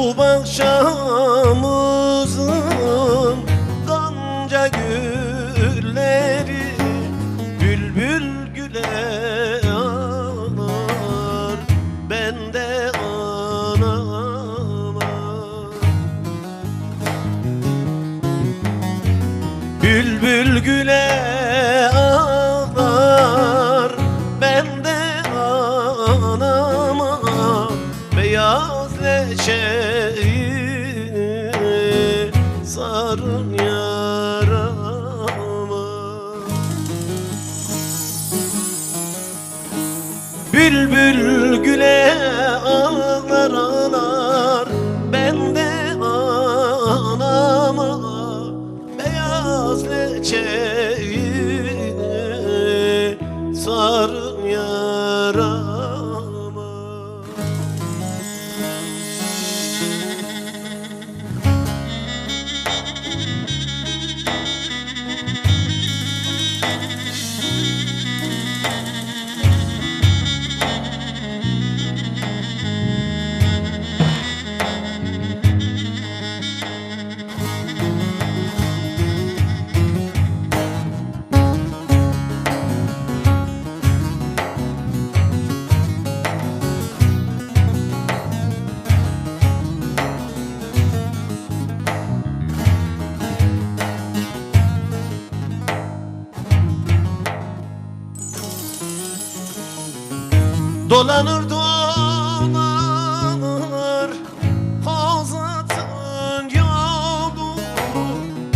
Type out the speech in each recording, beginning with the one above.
Bu bahçamızın gonca gülleri bülbül güle ağlar, ben de anama. Bülbül güle ağlar, ben de anama. Beyaz leçeyi sarın yarama. Bülbül güle ağlar ağlar, ben de anama. Beyaz leçeyi sarın yarama. Dolanır dolanır Kozat'ın yolu,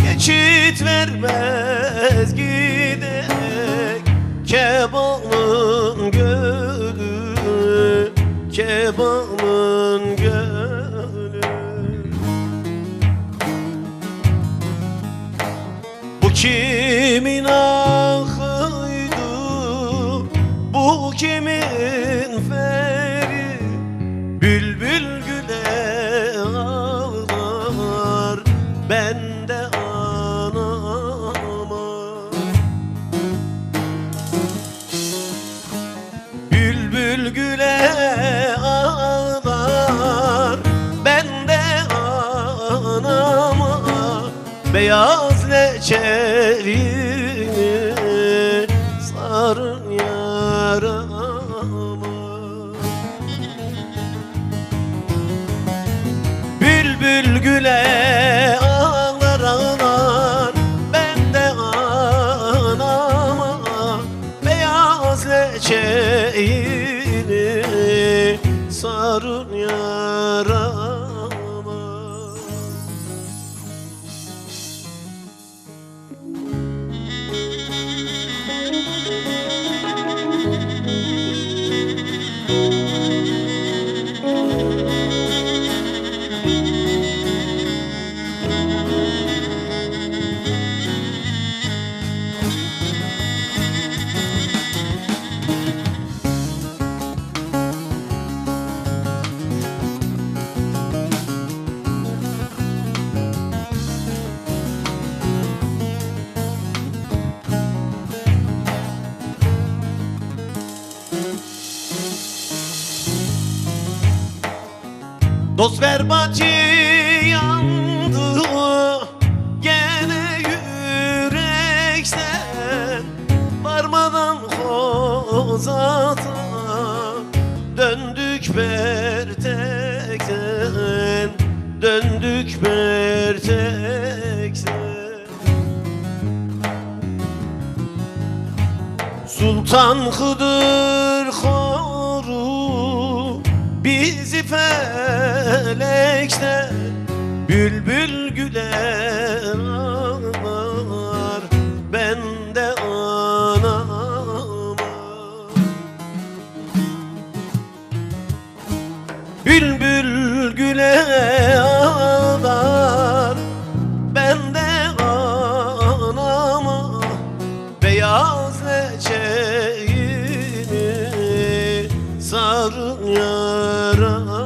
geçit vermez gidek Kebanın gölü, Kebanın gölü. Bu kimin ahıydı, bu kimin feri? Bülbül güle ağlar, ben de anama. Bülbül güle ağlar, ben de anama. Beyaz leçeyi sarın yarama. Bülbül güle ağlar ağlar, ben de anama. Beyaz leçeyi sarın yarama. Dost ver bacı yandı, gene yüreksen varmadan Kozat'a döndük Pertek'ten, döndük Pertek'ten. Sultan Hıdır koru bizi felekten, bülbül güle ağlar, ben de anama. Bülbül güle ağlar, ben de anama. Beyaz leçeyi sarın yarama.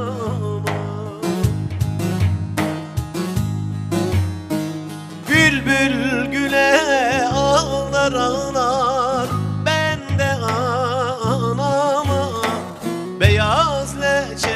Bülbül güle ağlar ağlar, ben de anama. Beyaz leçeyi